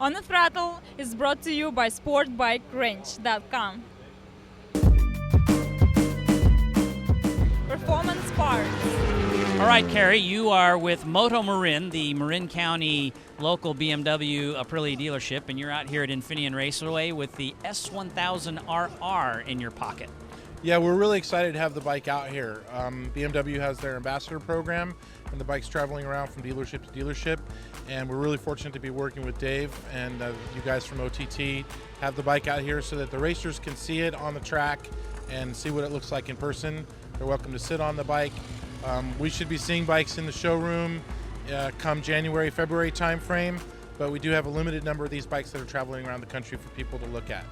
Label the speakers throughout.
Speaker 1: On the Throttle is brought to you by SportBikeRange.com. Performance parts.
Speaker 2: All right, Carrie, you are with Moto Marin, the Marin County local BMW Aprilia dealership, and you're out here at Infineon Raceway with the S1000RR in your pocket.
Speaker 3: Yeah, we're really excited to have the bike out here. BMW has their ambassador program, and the bike's traveling around from dealership to dealership, and we're really fortunate to be working with Dave and you guys from OTT, have the bike out here so that the racers can see it on the track and see what it looks like in person. They're welcome to sit on the bike. We should be seeing bikes in the showroom come January, February timeframe, but we do have a limited number of these bikes that are traveling around the country for people to look at.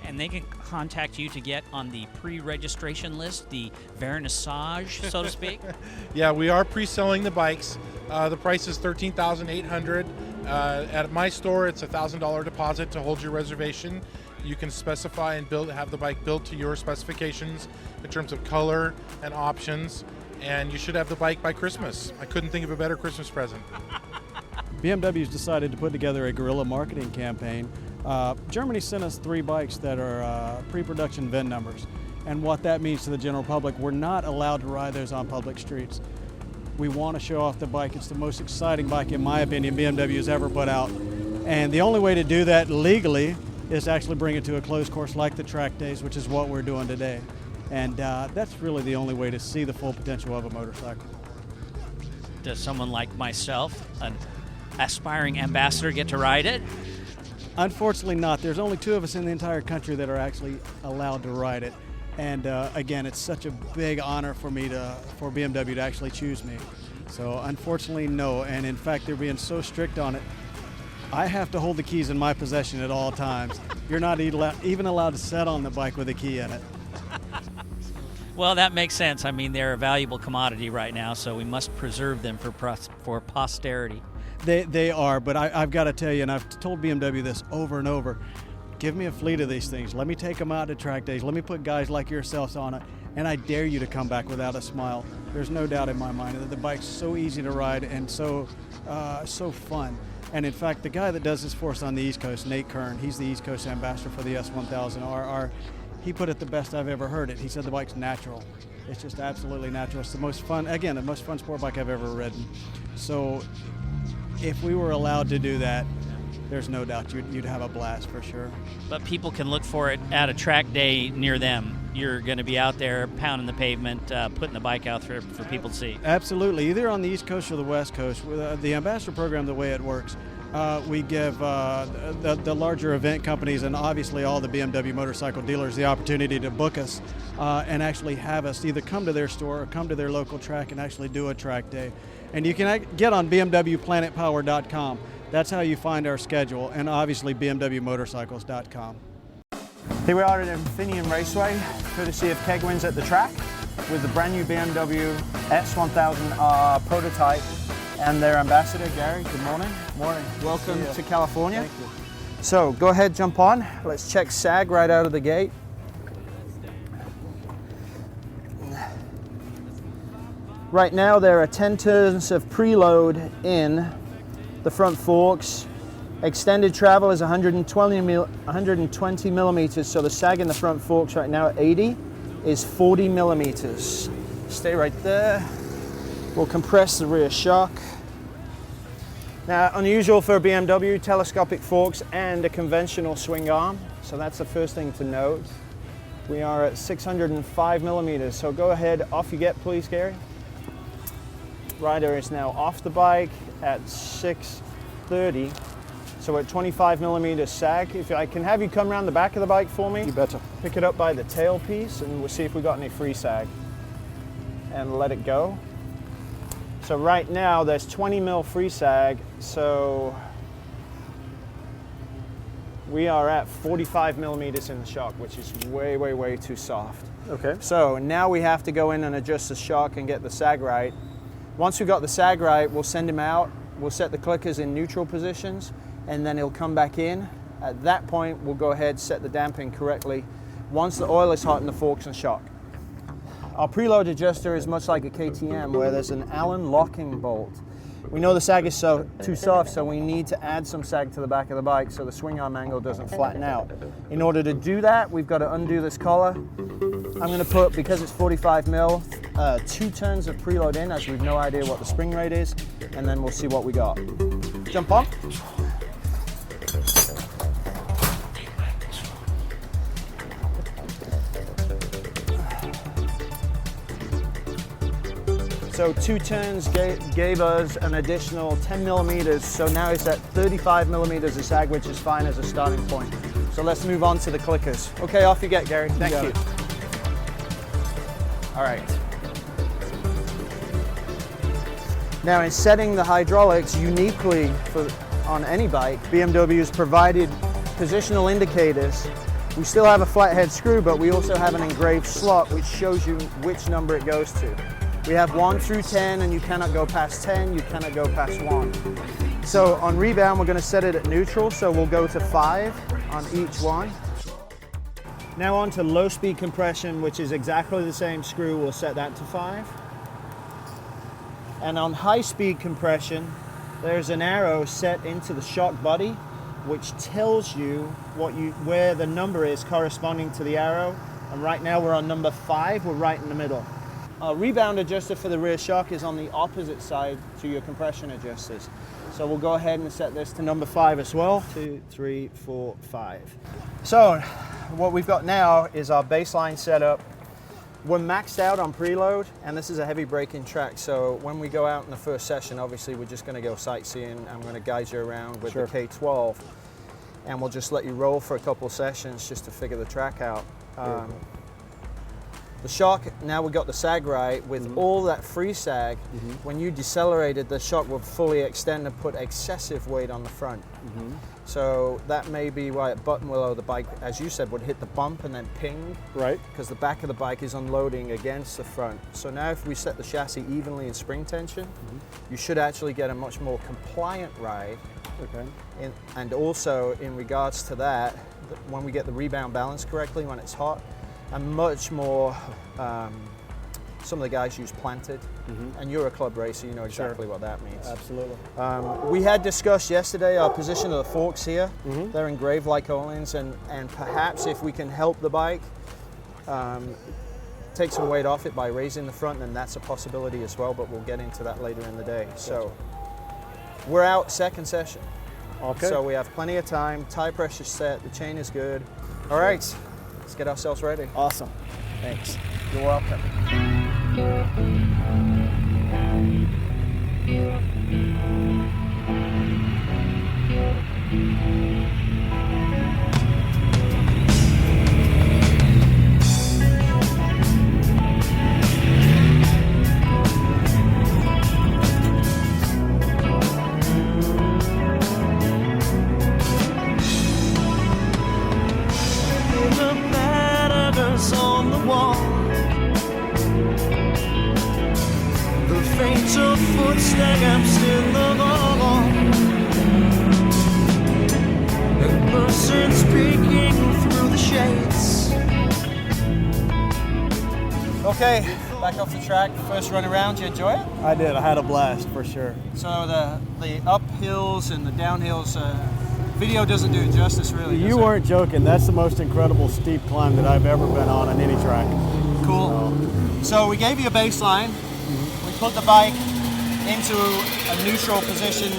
Speaker 2: And they can contact you to get on the pre-registration list, the vernissage, so to speak?
Speaker 3: Yeah, we are pre-selling the bikes. The price is $13,800. At my store, it's a $1,000 deposit to hold your reservation. You can specify and have the bike built to your specifications in terms of color and options, and you should have the bike by Christmas. I couldn't think of a better Christmas present.
Speaker 4: BMW's decided to put together a guerrilla marketing campaign. Germany sent us 3 bikes that are pre-production VIN numbers. And what that means to the general public, we're not allowed to ride those on public streets. We want to show off the bike. It's the most exciting bike, in my opinion, BMW has ever put out. And the only way to do that legally is to actually bring it to a closed course like the track days, which is what we're doing today. And that's really the only way to see the full potential of a motorcycle.
Speaker 2: Does someone like myself, an aspiring ambassador, get to ride it?
Speaker 4: Unfortunately not. There's only 2 of us in the entire country that are actually allowed to ride it. And again, it's such a big honor for BMW to actually choose me. So unfortunately, no. And in fact, they're being so strict on it. I have to hold the keys in my possession at all times. You're not even allowed to sit on the bike with a key in it.
Speaker 2: Well, that makes sense. I mean, they're a valuable commodity right now, so we must preserve them for posterity.
Speaker 4: They are, but I've got to tell you, and I've told BMW this over and over, give me a fleet of these things. Let me take them out to track days. Let me put guys like yourselves on it, and I dare you to come back without a smile. There's no doubt in my mind that the bike's so easy to ride and so fun. And in fact, the guy that does this for us on the East Coast, Nate Kern, he's the East Coast ambassador for the S1000RR. He put it the best I've ever heard it. He said the bike's natural. It's just absolutely natural. It's the most fun, again, the most fun sport bike I've ever ridden. So if we were allowed to do that, there's no doubt you'd have a blast for sure.
Speaker 2: But people can look for it at a track day near them. You're going to be out there pounding the pavement, putting the bike out for people to see.
Speaker 4: Absolutely, either on the East Coast or the West Coast. With the ambassador program, the way it works, we give the larger event companies and obviously all the BMW motorcycle dealers the opportunity to book us and actually have us either come to their store or come to their local track and actually do a track day. And you can get on BMWPlanetPower.com. That's how you find our schedule, and obviously BMWMotorcycles.com.
Speaker 5: Here we are at Infineon Raceway, courtesy of Kegwins at the track, with the brand new BMW S1000RR prototype and their ambassador, Gary. Good morning.
Speaker 4: Morning.
Speaker 5: Welcome to California.
Speaker 4: Thank you.
Speaker 5: So go ahead, jump on. Let's check SAG right out of the gate. Right now there are 10 turns of preload in the front forks. Extended travel is 120 millimeters, so the sag in the front forks right now at 80 is 40 millimeters. Stay right there. We'll compress the rear shock. Now, unusual for a BMW, telescopic forks and a conventional swing arm, so that's the first thing to note. We are at 605 millimeters, so go ahead, off you get please, Gary. Rider is now off the bike at 630. So at 25 millimeter sag. If I can have you come around the back of the bike for me.
Speaker 4: You betcha.
Speaker 5: Pick it up by the tail piece and we'll see if we got any free sag. And let it go. So right now there's 20 mil free sag. So we are at 45 millimeters in the shock, which is way, way, way too soft.
Speaker 4: Okay.
Speaker 5: So now we have to go in and adjust the shock and get the sag right. Once we've got the sag right, we'll send him out. We'll set the clickers in neutral positions, and then he'll come back in. At that point, we'll go ahead, set the damping correctly once the oil is hot in the forks and shock. Our preload adjuster is much like a KTM, where there's an Allen locking bolt. We know the sag is too soft, so we need to add some sag to the back of the bike so the swing arm angle doesn't flatten out. In order to do that, we've got to undo this collar. I'm going to put, because it's 45 mil, 2 turns of preload in, as we've no idea what the spring rate is, and then we'll see what we got. Jump on. So 2 turns gave us an additional 10 millimeters, so now it's at 35 millimeters of sag, which is fine as a starting point. So let's move on to the clickers. Okay, off you get, Gary. Thank you. All right. Now, in setting the hydraulics uniquely on any bike, BMW has provided positional indicators. We still have a flathead screw, but we also have an engraved slot which shows you which number it goes to. We have 1 through 10, and you cannot go past 10, you cannot go past 1. So on rebound, we're going to set it at neutral, so we'll go to 5 on each one. Now on to low speed compression, which is exactly the same screw, we'll set that to 5. And on high speed compression, there's an arrow set into the shock body, which tells you where the number is corresponding to the arrow. And right now we're on number 5, we're right in the middle. Our rebound adjuster for the rear shock is on the opposite side to your compression adjusters. So we'll go ahead and set this to number 5 as well. 2, 3, 4, 5. So what we've got now is our baseline setup. We're maxed out on preload, and this is a heavy braking track. So when we go out in the first session, obviously we're just going to go sightseeing. I'm going to guide you around with the K12, and we'll just let you roll for a couple sessions just to figure the track out. The shock, now we've got the sag right, with all that free sag, when you decelerated, the shock will fully extend and put excessive weight on the front. So that may be why at Buttonwillow the bike, as you said, would hit the bump and then ping. Right. Because the back of the bike is unloading against the front. So now if we set the chassis evenly in spring tension, you should actually get a much more compliant ride. Okay. And also in regards to that, when we get the rebound balance correctly when it's hot, and much more, some of the guys use planted, and you're a club racer, you know exactly what that means. Absolutely. We had discussed yesterday our position of the forks here. They're engraved like Ohlins, and perhaps if we can help the bike take some weight off it by raising the front, then that's a possibility as well, but we'll get into that later in the day. So we're out second session. Okay. So we have plenty of time, tire pressure set, the chain is good. All right. Let's get ourselves ready. Awesome. Thanks. You're welcome.
Speaker 6: On the wall, the faint of footsteps in the hall, a person speaking through the shades.
Speaker 5: Okay, back off the track. First run around, did you enjoy it?
Speaker 4: I did. I had a blast for sure.
Speaker 5: So the uphills and the downhills, video doesn't do it justice, really.
Speaker 4: You weren't joking. That's the most incredible steep climb that I've ever been on any track.
Speaker 5: Cool. So we gave you a baseline. We put the bike into a neutral position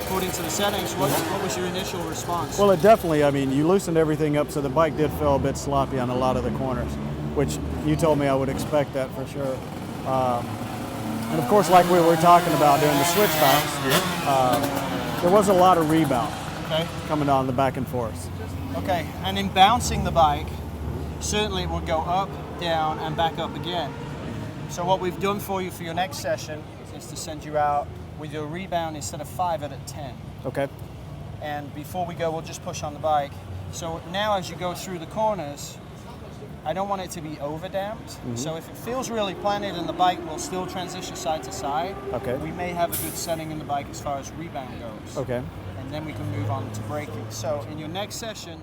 Speaker 5: according to the settings. What was your initial response?
Speaker 4: Well, it definitely, I mean, you loosened everything up, so the bike did feel a bit sloppy on a lot of the corners, which you told me I would expect that for sure. And of course, like we were talking about during the switch bounce, there was a lot of rebound. Okay. Coming on the back and forth.
Speaker 5: Okay, and in bouncing the bike, certainly it would go up, down, and back up again. So what we've done for you for your next session is to send you out with your rebound instead of 5 at 10. Okay. And before we go, we'll just push on the bike. So now as you go through the corners, I don't want it to be over damped. So if it feels really planted and the bike will still transition side to side, we may have a good setting in the bike as far as rebound goes. Okay. And then we can move on to braking. So in your next session,